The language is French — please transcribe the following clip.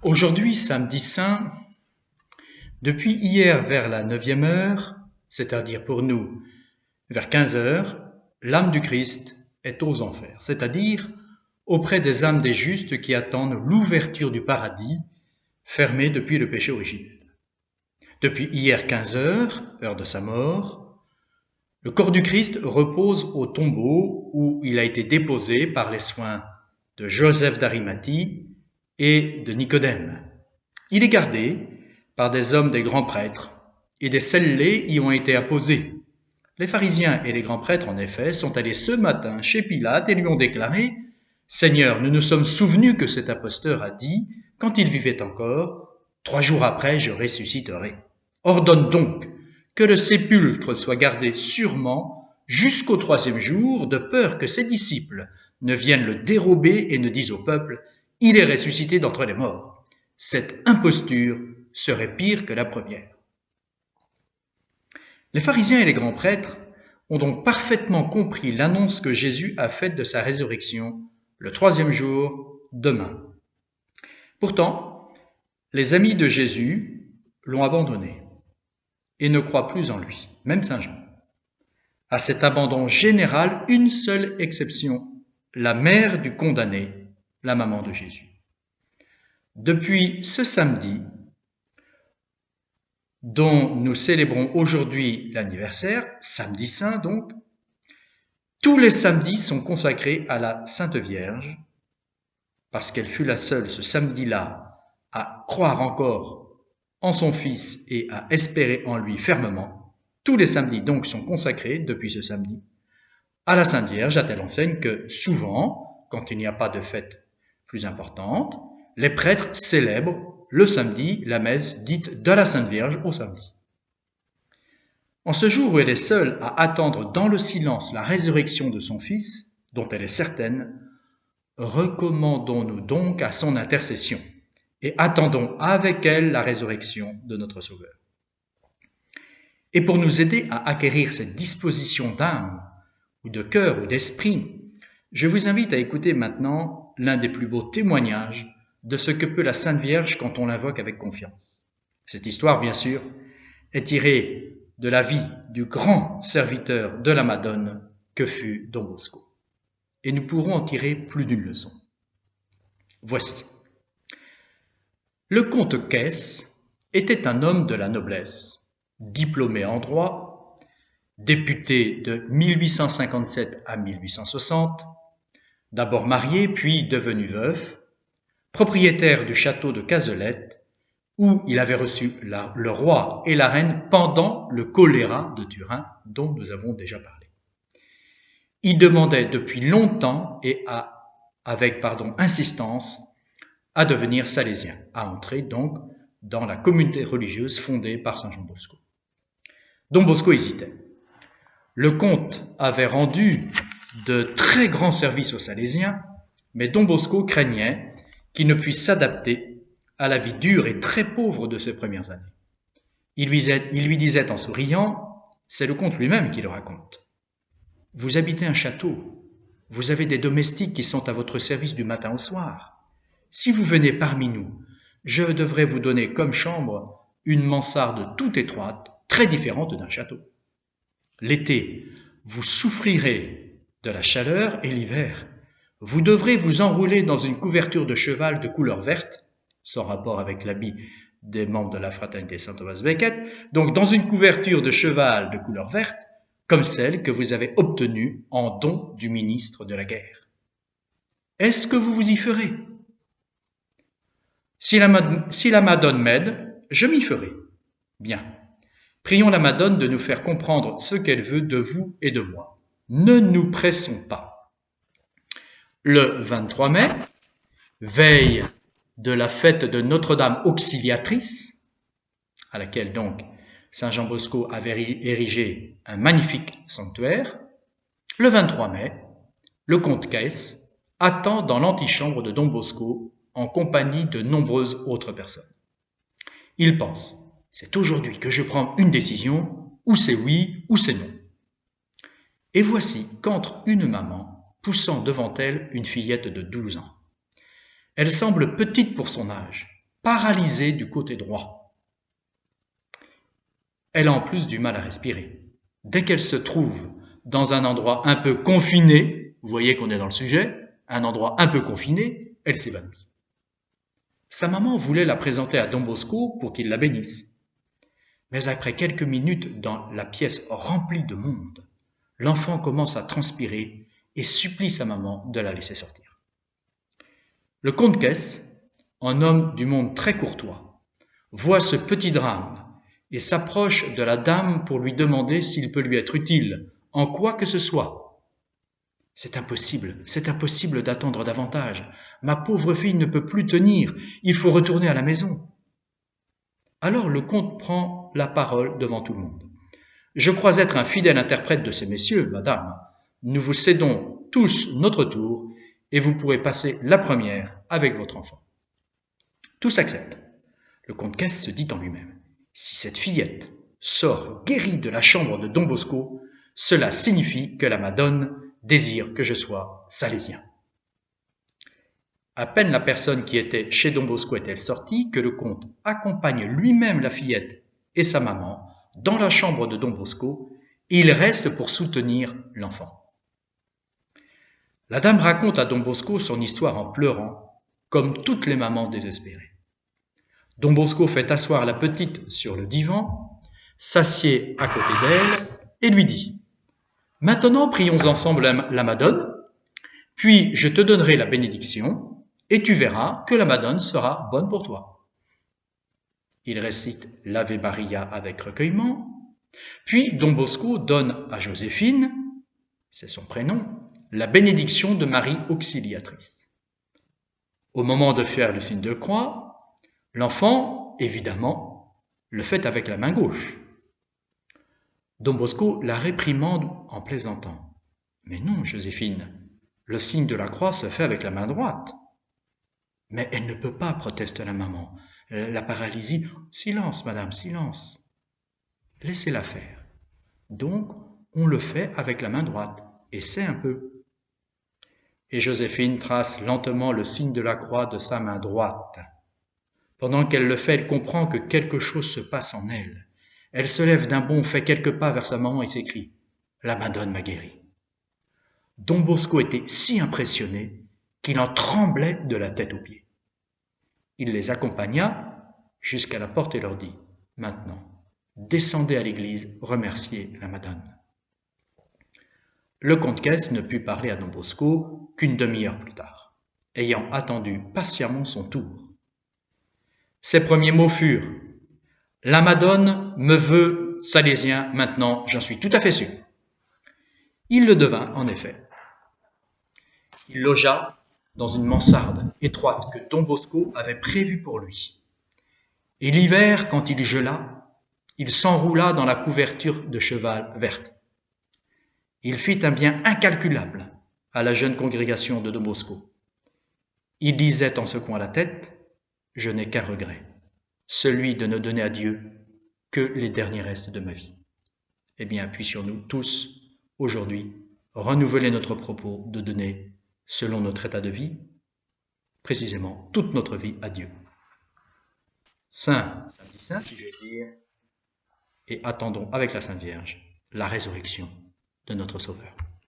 Aujourd'hui, samedi saint, depuis hier vers la 9e heure, c'est-à-dire pour nous vers 15 heures, l'âme du Christ est aux enfers, c'est-à-dire auprès des âmes des justes qui attendent l'ouverture du paradis, fermé depuis le péché originel. Depuis hier 15 heures, heure de sa mort, le corps du Christ repose au tombeau où il a été déposé par les soins de Joseph d'Arimathie et de Nicodème. Il est gardé par des hommes des grands prêtres, et des scellés y ont été apposés. Les pharisiens et les grands prêtres, en effet, sont allés ce matin chez Pilate et lui ont déclaré « Seigneur, nous nous sommes souvenus que cet imposteur a dit, quand il vivait encore, 3 jours après je ressusciterai. Ordonne donc que le sépulcre soit gardé sûrement jusqu'au 3e jour, de peur que ses disciples ne viennent le dérober et ne disent au peuple « Il est ressuscité d'entre les morts ». Cette imposture serait pire que la première. Les pharisiens et les grands prêtres ont donc parfaitement compris l'annonce que Jésus a faite de sa résurrection le 3e jour, demain. Pourtant, les amis de Jésus l'ont abandonné et ne croient plus en lui, même Saint Jean. À cet abandon général, une seule exception, la mère du condamné, la maman de Jésus. Depuis ce samedi, dont nous célébrons aujourd'hui l'anniversaire, samedi saint donc, tous les samedis sont consacrés à la Sainte Vierge, parce qu'elle fut la seule ce samedi-là à croire encore en son Fils et à espérer en lui fermement. Tous les samedis donc sont consacrés, depuis ce samedi, à la Sainte Vierge, à telle enseigne que souvent, quand il n'y a pas de fête plus importante, les prêtres célèbrent le samedi la messe dite de la Sainte Vierge au samedi. En ce jour où elle est seule à attendre dans le silence la résurrection de son Fils, dont elle est certaine, recommandons-nous donc à son intercession et attendons avec elle la résurrection de notre Sauveur. Et pour nous aider à acquérir cette disposition d'âme, ou de cœur, ou d'esprit, je vous invite à écouter maintenant l'un des plus beaux témoignages de ce que peut la Sainte Vierge quand on l'invoque avec confiance. Cette histoire, bien sûr, est tirée de la vie du grand serviteur de la Madone que fut Don Bosco. Et nous pourrons en tirer plus d'une leçon. Voici. Le comte Caisse était un homme de la noblesse, diplômé en droit, député de 1857 à 1860, d'abord marié puis devenu veuf, propriétaire du château de Cazelette, où il avait reçu le roi et la reine pendant le choléra de Turin, dont nous avons déjà parlé. Il demandait depuis longtemps et avec insistance à devenir salésien, à entrer donc dans la communauté religieuse fondée par Saint Jean Bosco. Don Bosco hésitait. Le comte avait rendu de très grands services aux Salésiens, mais Don Bosco craignait qu'il ne puisse s'adapter à la vie dure et très pauvre de ses premières années. Il lui disait en souriant, c'est le comte lui-même qui le raconte. Vous habitez un château, vous avez des domestiques qui sont à votre service du matin au soir. Si vous venez parmi nous, je devrais vous donner comme chambre une mansarde toute étroite, très différente d'un château. L'été, vous souffrirez de la chaleur et l'hiver, vous devrez vous enrouler dans une couverture de cheval de couleur verte, sans rapport avec l'habit des membres de la fraternité Saint-Thomas Becket, donc dans une couverture de cheval de couleur verte, comme celle que vous avez obtenue en don du ministre de la guerre. Est-ce que vous vous y ferez ? Si la Madone m'aide, je m'y ferai. Bien. Prions la Madone de nous faire comprendre ce qu'elle veut de vous et de moi. Ne nous pressons pas. Le 23 mai, veille de la fête de Notre-Dame Auxiliatrice, à laquelle donc Saint Jean Bosco avait érigé un magnifique sanctuaire, le 23 mai, le comte Caisse attend dans l'antichambre de Don Bosco en compagnie de nombreuses autres personnes. Il pense, c'est aujourd'hui que je prends une décision, ou c'est oui, ou c'est non. Et voici qu'entre une maman poussant devant elle une fillette de 12 ans. Elle semble petite pour son âge, paralysée du côté droit. Elle a en plus du mal à respirer. Dès qu'elle se trouve dans un endroit un peu confiné, vous voyez qu'on est dans le sujet, un endroit un peu confiné, elle s'évanouit. Sa maman voulait la présenter à Don Bosco pour qu'il la bénisse. Mais après quelques minutes dans la pièce remplie de monde, l'enfant commence à transpirer et supplie sa maman de la laisser sortir. Le comte Kess, un homme du monde très courtois, voit ce petit drame et s'approche de la dame pour lui demander s'il peut lui être utile, en quoi que ce soit. « C'est impossible d'attendre davantage. Ma pauvre fille ne peut plus tenir, il faut retourner à la maison. » Alors le comte prend la parole devant tout le monde. « Je crois être un fidèle interprète de ces messieurs, madame. Nous vous cédons tous notre tour et vous pourrez passer la première avec votre enfant. » Tous acceptent. Le comte Kess se dit en lui-même: « Si cette fillette sort guérie de la chambre de Don Bosco, cela signifie que la Madone désire que je sois salésien. » À peine la personne qui était chez Don Bosco est-elle sortie que le comte accompagne lui-même la fillette et sa maman dans la chambre de Don Bosco et il reste pour soutenir l'enfant. La dame raconte à Don Bosco son histoire en pleurant, comme toutes les mamans désespérées. Don Bosco fait asseoir la petite sur le divan, s'assied à côté d'elle et lui dit: « Maintenant prions ensemble la Madone, puis je te donnerai la bénédiction et tu verras que la Madone sera bonne pour toi. » Il récite l'Ave Maria avec recueillement, puis Don Bosco donne à Joséphine, c'est son prénom, la bénédiction de Marie Auxiliatrice. Au moment de faire le signe de croix, l'enfant, évidemment, le fait avec la main gauche. Don Bosco la réprimande en plaisantant. « Mais non, Joséphine, le signe de la croix se fait avec la main droite. » « Mais elle ne peut pas, proteste la maman. La paralysie... »« Silence, madame, silence. Laissez-la faire. Donc, on le fait avec la main droite. Essaie un peu. » Et Joséphine trace lentement le signe de la croix de sa main droite. Pendant qu'elle le fait, elle comprend que quelque chose se passe en elle. Elle se lève d'un bond, fait quelques pas vers sa maman et s'écrie: « La Madone m'a guéri. » Don Bosco était si impressionné qu'il en tremblait de la tête aux pieds. Il les accompagna jusqu'à la porte et leur dit: « Maintenant, descendez à l'église remercier la Madone. » Le comte Kess ne put parler à Don Bosco qu'une demi-heure plus tard, ayant attendu patiemment son tour. Ses premiers mots furent: « La Madone me veut salésien maintenant, j'en suis tout à fait sûr. » Il le devint en effet. Il logea dans une mansarde étroite que Don Bosco avait prévue pour lui. Et l'hiver, quand il gela, il s'enroula dans la couverture de cheval verte. Il fit un bien incalculable à la jeune congrégation de Don Bosco. Il disait en secouant la tête: « Je n'ai qu'un regret, celui de ne donner à Dieu que les derniers restes de ma vie. » Eh bien, puissions-nous tous, aujourd'hui, renouveler notre propos de donner, selon notre état de vie, précisément toute notre vie à Dieu. Saint Samedi Saint, si je vais dire, et attendons avec la Sainte Vierge la résurrection de notre Sauveur.